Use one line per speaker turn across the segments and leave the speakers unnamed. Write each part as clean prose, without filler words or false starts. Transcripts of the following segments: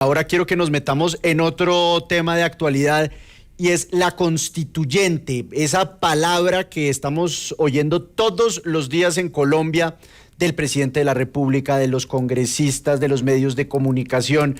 Ahora quiero que nos metamos en otro tema de actualidad y es la constituyente, esa palabra que estamos oyendo todos los días en Colombia del presidente de la República, de los congresistas, de los medios de comunicación.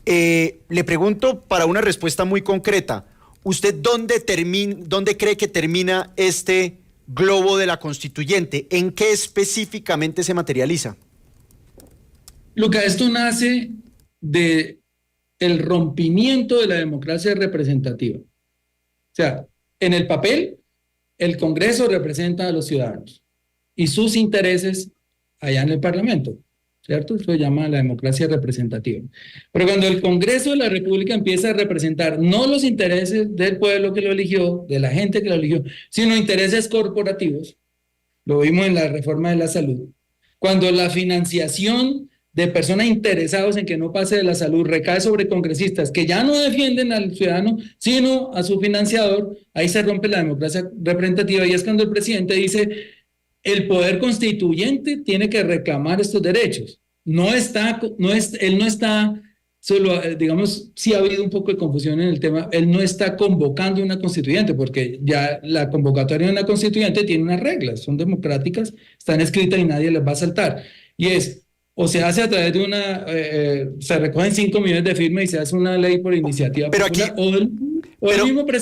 Le pregunto para una respuesta muy concreta, ¿usted dónde cree que termina este globo de la constituyente? ¿En qué específicamente se materializa?
Luca, esto nace de el rompimiento de la democracia representativa. O sea, en el papel, el Congreso representa a los ciudadanos y sus intereses allá en el Parlamento, ¿cierto? Eso se llama la democracia representativa. Pero cuando el Congreso de la República empieza a representar no los intereses del pueblo que lo eligió, de la gente que lo eligió, sino intereses corporativos, lo vimos en la reforma de la salud, cuando la financiación de personas interesadas en que no pase de la salud recae sobre congresistas que ya no defienden al ciudadano, sino a su financiador, ahí se rompe la democracia representativa y es cuando el presidente dice, el poder constituyente tiene que reclamar estos derechos. Él no está solo, digamos, sí ha habido un poco de confusión en el tema, él no está convocando una constituyente, porque ya la convocatoria de una constituyente tiene unas reglas, son democráticas, están escritas y nadie las va a saltar. Y es, o se hace a través de se recogen 5 millones de firmas y se hace una ley por iniciativa
pero aquí,
popular,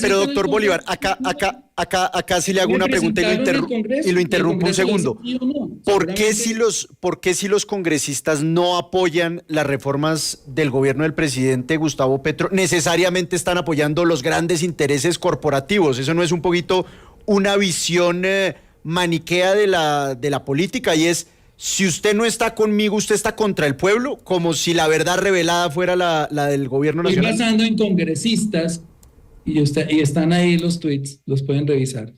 pero doctor Bolívar, acá sí le hago una pregunta y lo interrumpo un segundo. ¿Por qué si los congresistas no apoyan las reformas del gobierno del presidente Gustavo Petro, necesariamente están apoyando los grandes intereses corporativos? ¿Eso no es un poquito una visión maniquea de la política? Y es, si usted no está conmigo, usted está contra el pueblo, como si la verdad revelada fuera la del gobierno nacional.
Estoy basando en congresistas, y están ahí los tweets, los pueden revisar,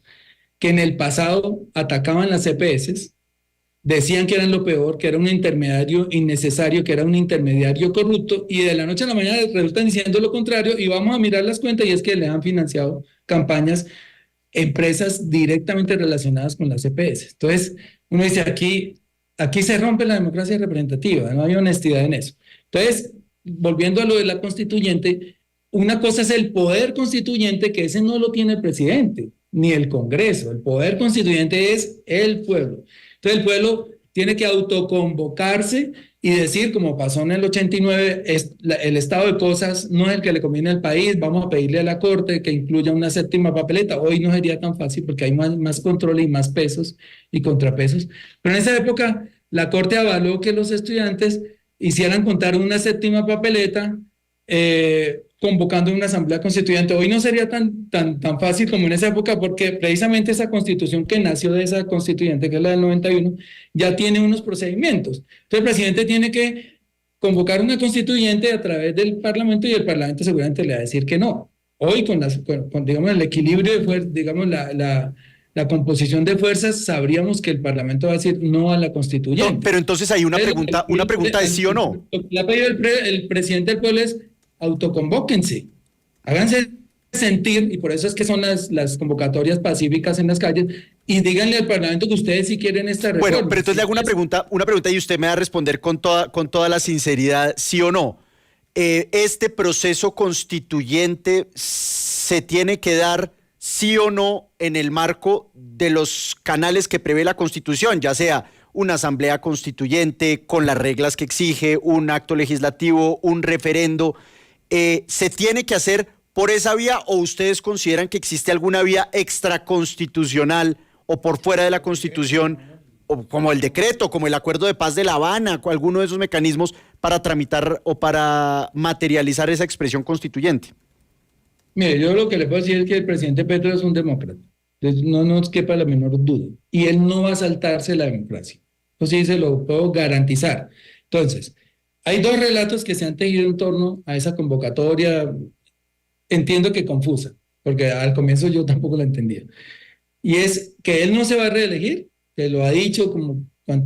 que en el pasado atacaban las EPS, decían que eran lo peor, que era un intermediario innecesario, que era un intermediario corrupto, y de la noche a la mañana resultan diciendo lo contrario, y vamos a mirar las cuentas, y es que le han financiado campañas, empresas directamente relacionadas con las EPS. Entonces, uno dice, aquí se rompe la democracia representativa, no hay honestidad en eso. Entonces, volviendo a lo de la constituyente, una cosa es el poder constituyente, que ese no lo tiene el presidente, ni el Congreso. El poder constituyente es el pueblo. Entonces, el pueblo tiene que autoconvocarse y decir, como pasó en el 89, el estado de cosas no es el que le conviene al país, vamos a pedirle a la Corte que incluya una 7ª papeleta. Hoy no sería tan fácil porque hay más control y más pesos y contrapesos. Pero en esa época, la Corte avaló que los estudiantes hicieran contar una 7ª papeleta, convocando una asamblea constituyente. Hoy no sería tan fácil como en esa época, porque precisamente esa constitución que nació de esa constituyente, que es la del 91, ya tiene unos procedimientos. Entonces el presidente tiene que convocar una constituyente a través del Parlamento y el Parlamento seguramente le va a decir que no. Hoy con digamos, el equilibrio de fuerzas, digamos, la composición de fuerzas, sabríamos que el Parlamento va a decir no a la constituyente.
No, pero entonces hay una pregunta de sí o no.
Lo que le ha pedido el presidente del pueblo es autoconvóquense, háganse sentir, y por eso es que son las convocatorias pacíficas en las calles, y díganle al Parlamento que ustedes sí quieren esta reforma.
Bueno, pero entonces le hago una pregunta y usted me va a responder con toda la sinceridad, sí o no. ¿Este proceso constituyente se tiene que dar sí o no en el marco de los canales que prevé la Constitución, ya sea una asamblea constituyente con las reglas que exige, un acto legislativo, un referendo? ¿Se tiene que hacer por esa vía o ustedes consideran que existe alguna vía extraconstitucional o por fuera de la Constitución, o como el decreto, como el Acuerdo de Paz de La Habana, o alguno de esos mecanismos para tramitar o para materializar esa expresión constituyente?
Mire, yo lo que le puedo decir es que el presidente Petro es un demócrata. Entonces no nos quepa la menor duda. Y él no va a saltarse la democracia. Eso sí se lo puedo garantizar. Entonces, hay 2 relatos que se han tejido en torno a esa convocatoria, entiendo que confusa, porque al comienzo yo tampoco la entendía. Y es que él no se va a reelegir, que lo ha dicho como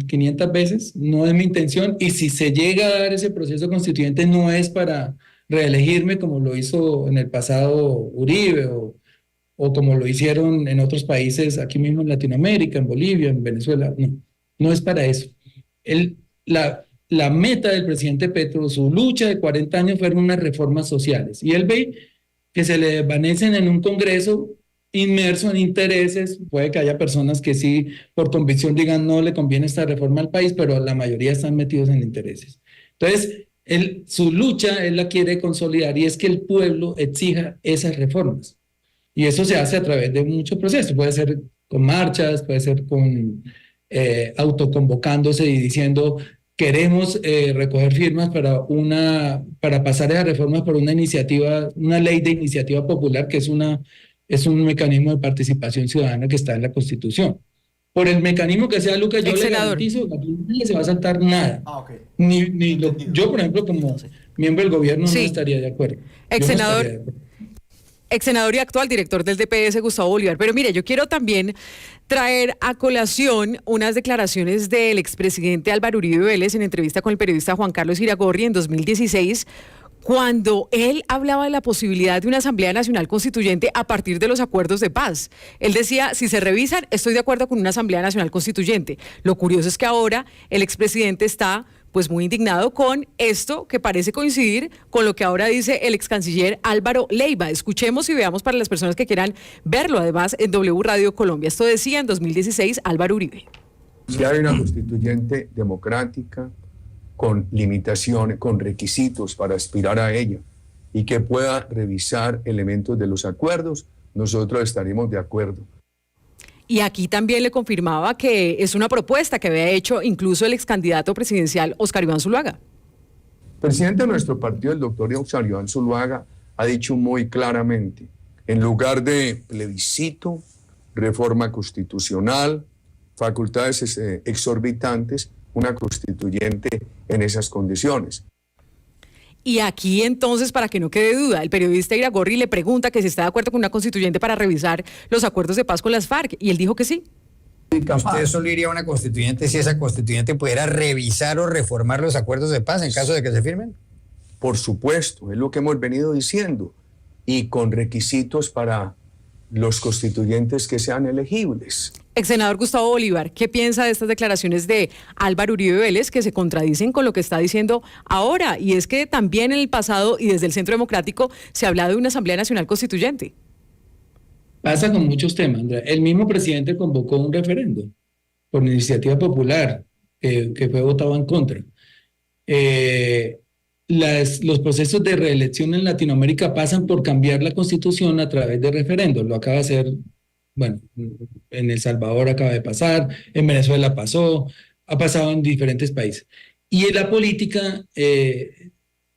500 veces, no es mi intención, y si se llega a dar ese proceso constituyente no es para reelegirme como lo hizo en el pasado Uribe o como lo hicieron en otros países, aquí mismo en Latinoamérica, en Bolivia, en Venezuela. No es para eso. la meta del presidente Petro, su lucha de 40 años fueron unas reformas sociales. Y él ve que se le desvanecen en un Congreso inmerso en intereses. Puede que haya personas que sí, por convicción, digan no le conviene esta reforma al país, pero la mayoría están metidos en intereses. Entonces, su lucha, él la quiere consolidar y es que el pueblo exija esas reformas. Y eso se hace a través de muchos procesos. Puede ser con marchas, puede ser con autoconvocándose y diciendo queremos recoger firmas para pasar esas reformas por una iniciativa, una ley de iniciativa popular que es un mecanismo de participación ciudadana que está en la Constitución. Por el mecanismo que sea, Lucas, yo le garantizo que aquí nadie se va a saltar nada.
Okay.
Yo, por ejemplo, como miembro del gobierno,
sí,
no estaría de acuerdo.
Exsenador y actual director del DPS, Gustavo Bolívar. Pero mire, yo quiero también traer a colación unas declaraciones del expresidente Álvaro Uribe Vélez en entrevista con el periodista Juan Carlos Iragorri en 2016, cuando él hablaba de la posibilidad de una Asamblea Nacional Constituyente a partir de los acuerdos de paz. Él decía, si se revisan, estoy de acuerdo con una Asamblea Nacional Constituyente. Lo curioso es que ahora el expresidente está pues muy indignado con esto que parece coincidir con lo que ahora dice el ex canciller Álvaro Leiva. Escuchemos y veamos para las personas que quieran verlo, además, en W Radio Colombia. Esto decía en 2016 Álvaro Uribe.
Si hay una constituyente democrática, con limitaciones, con requisitos para aspirar a ella y que pueda revisar elementos de los acuerdos, nosotros estaremos de acuerdo.
Y aquí también le confirmaba que es una propuesta que había hecho incluso el ex candidato presidencial Óscar Iván Zuluaga.
El presidente de nuestro partido, el doctor Óscar Iván Zuluaga, ha dicho muy claramente, en lugar de plebiscito, reforma constitucional, facultades exorbitantes, una constituyente en esas condiciones.
Y aquí entonces, para que no quede duda, el periodista Iragorri le pregunta que si está de acuerdo con una constituyente para revisar los acuerdos de paz con las FARC, y él dijo que sí.
¿Usted solo iría a una constituyente si esa constituyente pudiera revisar o reformar los acuerdos de paz en caso de que se firmen?
Por supuesto, es lo que hemos venido diciendo, y con requisitos para los constituyentes que sean elegibles.
Ex senador Gustavo Bolívar, ¿qué piensa de estas declaraciones de Álvaro Uribe Vélez que se contradicen con lo que está diciendo ahora? Y es que también en el pasado y desde el Centro Democrático se habla de una Asamblea Nacional Constituyente.
Pasa con muchos temas, Andrea. El mismo presidente convocó un referendo por iniciativa popular que fue votado en contra. Los procesos de reelección en Latinoamérica pasan por cambiar la Constitución a través de referendos. Lo acaba de hacer, bueno, en El Salvador acaba de pasar, en Venezuela pasó, ha pasado en diferentes países. Y en la política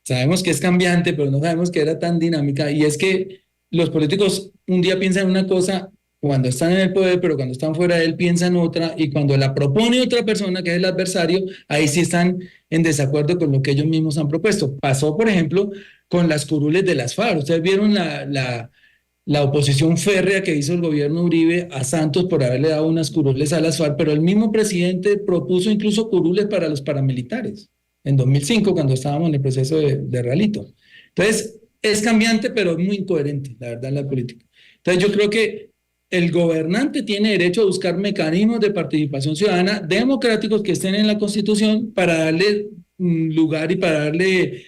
sabemos que es cambiante, pero no sabemos que era tan dinámica. Y es que los políticos un día piensan una cosa cuando están en el poder, pero cuando están fuera de él piensan otra, y cuando la propone otra persona, que es el adversario, ahí sí están en desacuerdo con lo que ellos mismos han propuesto. Pasó, por ejemplo, con las curules de las FARC. Ustedes vieron la oposición férrea que hizo el gobierno Uribe a Santos por haberle dado unas curules a las FARC, pero el mismo presidente propuso incluso curules para los paramilitares, en 2005, cuando estábamos en el proceso de Realito. Entonces, es cambiante, pero es muy incoherente, la verdad, en la política. Entonces, yo creo que el gobernante tiene derecho a buscar mecanismos de participación ciudadana democráticos que estén en la Constitución para darle lugar y para darle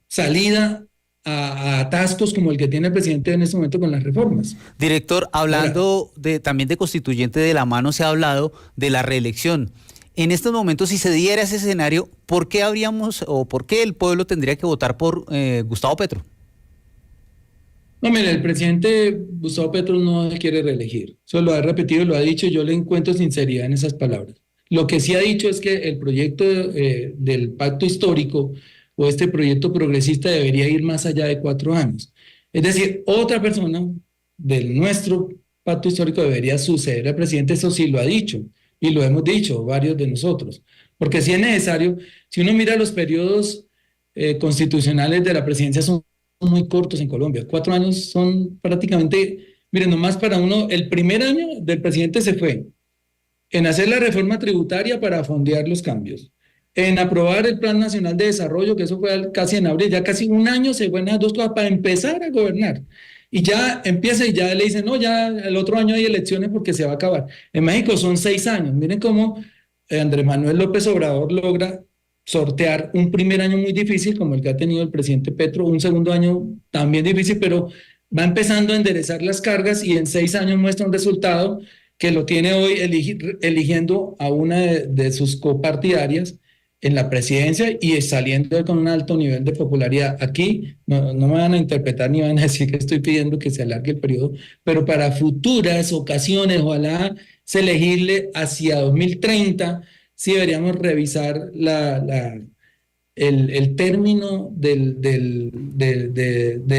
salida a atascos como el que tiene el presidente en este momento con las reformas.
Director, hablando también de constituyente, de la mano se ha hablado de la reelección. En estos momentos, si se diera ese escenario, ¿por qué el pueblo tendría que votar por Gustavo Petro?
No, mire, el presidente Gustavo Petro no se quiere reelegir. Eso lo ha repetido, lo ha dicho, yo le encuentro sinceridad en esas palabras. Lo que sí ha dicho es que el proyecto del pacto histórico o este proyecto progresista debería ir más allá de 4 años. Es decir, otra persona del nuestro pacto histórico debería suceder al presidente, eso sí lo ha dicho, y lo hemos dicho varios de nosotros. Porque si es necesario, si uno mira los periodos constitucionales de la presidencia son muy cortos en Colombia. 4 años son prácticamente, miren, nomás para uno, el primer año del presidente se fue en hacer la reforma tributaria para fondear los cambios, en aprobar el Plan Nacional de Desarrollo, que eso fue casi en abril, ya casi un año se fue en esas 2 cosas para empezar a gobernar. Y ya empieza y ya le dicen, no, ya el otro año hay elecciones porque se va a acabar. En México son 6 años. Miren cómo Andrés Manuel López Obrador logra sortear un primer año muy difícil como el que ha tenido el presidente Petro, un segundo año también difícil, pero va empezando a enderezar las cargas y en 6 años muestra un resultado que lo tiene hoy eligiendo a una de sus copartidarias en la presidencia y saliendo con un alto nivel de popularidad. Aquí no me van a interpretar ni van a decir que estoy pidiendo que se alargue el periodo, pero para futuras ocasiones, ojalá se elegirle hacia 2030, sí deberíamos revisar el término de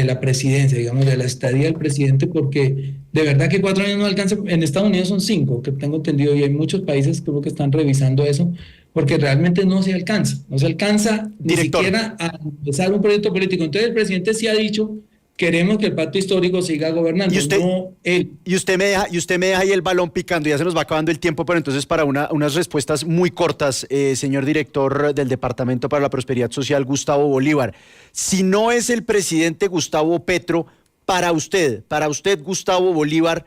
la presidencia, digamos, de la estadía del presidente, porque de verdad que 4 años no alcanza. En Estados Unidos son 5, que tengo entendido, y hay muchos países creo que están revisando eso, porque realmente no se alcanza ni
Director.
siquiera a empezar un proyecto político. Entonces el presidente sí ha dicho, queremos que el pacto histórico siga gobernando,
Y usted-
no él.
Y usted me deja ahí el balón picando, ya se nos va acabando el tiempo, pero entonces para unas respuestas muy cortas, señor director del Departamento para la Prosperidad Social, Gustavo Bolívar. Si no es el presidente Gustavo Petro, para usted, Gustavo Bolívar,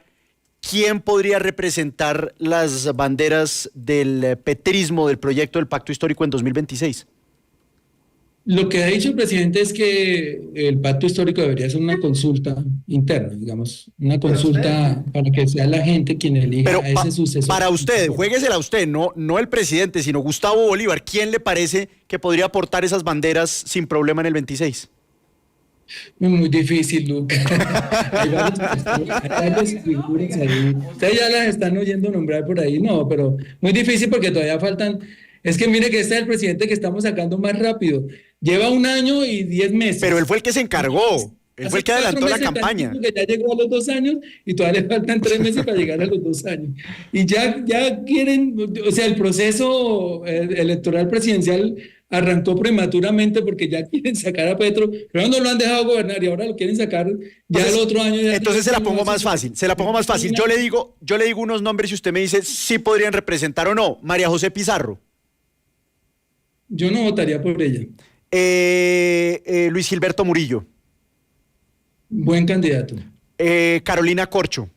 ¿quién podría representar las banderas del petrismo, del proyecto del Pacto Histórico en 2026?
Lo que ha dicho el presidente es que el pacto histórico debería ser una consulta interna, digamos, una consulta para que sea la gente quien elija
Pero
a ese sucesor.
para usted, juéguesela a usted, no el presidente, sino Gustavo Bolívar, ¿quién le parece que podría aportar esas banderas sin problema en el 26?
Muy difícil, Luca. Hay varias figuras ahí. Ustedes ya las están oyendo nombrar por ahí, no, pero muy difícil porque todavía faltan. Es que mire que este es el presidente que estamos sacando más rápido. Lleva 1 año y 10 meses.
Pero él fue el que se encargó, él fue el que adelantó la campaña.
Que ya llegó a los 2 años y todavía le faltan 3 meses para llegar a los 2 años. Y ya quieren, o sea, el proceso electoral presidencial arrancó prematuramente porque ya quieren sacar a Petro, pero no lo han dejado gobernar y ahora lo quieren sacar ya el otro año.
Entonces se la pongo más fácil, Yo le digo unos nombres y usted me dice si podrían representar o no. María José Pizarro.
Yo no votaría por ella.
Luis Gilberto Murillo.
Buen candidato.
Carolina Corcho.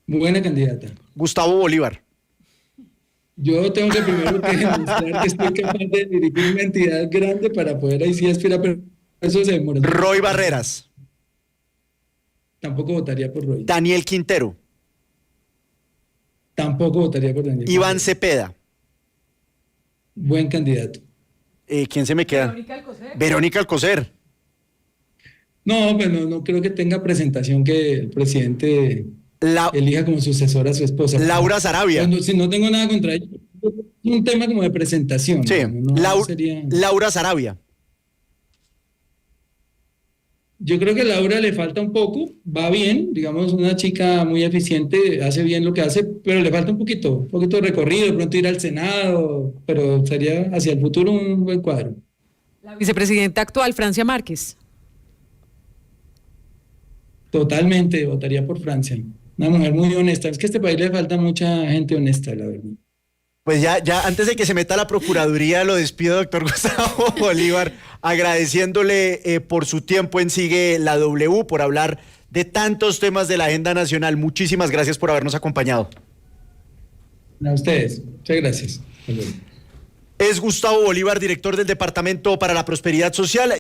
Buena candidata.
Gustavo Bolívar.
Yo tengo que primero que demostrar que estoy capaz de dirigir una entidad grande para poder ahí sí aspirar, pero eso se demora.
Roy Barreras.
Tampoco votaría por Roy.
Daniel Quintero.
Tampoco votaría por Daniel.
Iván Cepeda.
Buen candidato.
¿Quién se me queda? Verónica Alcocer.
No, pero no creo que tenga presentación que el presidente elija como sucesora a su esposa.
Laura Sarabia.
Si no tengo nada contra ella, es un tema como de presentación.
Sí,
Sería...
Laura Sarabia.
Yo creo que a Laura le falta un poco, va bien, digamos, una chica muy eficiente, hace bien lo que hace, pero le falta un poquito de recorrido, de pronto ir al Senado, pero sería hacia el futuro un buen cuadro.
La vicepresidenta actual, Francia Márquez.
Totalmente, votaría por Francia. Una mujer muy honesta. Es que a este país le falta mucha gente honesta, la verdad.
Pues ya antes de que se meta a la Procuraduría, lo despido, doctor Gustavo Bolívar, agradeciéndole por su tiempo en Sigue la W, por hablar de tantos temas de la agenda nacional. Muchísimas gracias por habernos acompañado.
A ustedes. Muchas gracias. Hasta luego.
Es Gustavo Bolívar, director del Departamento para la Prosperidad Social.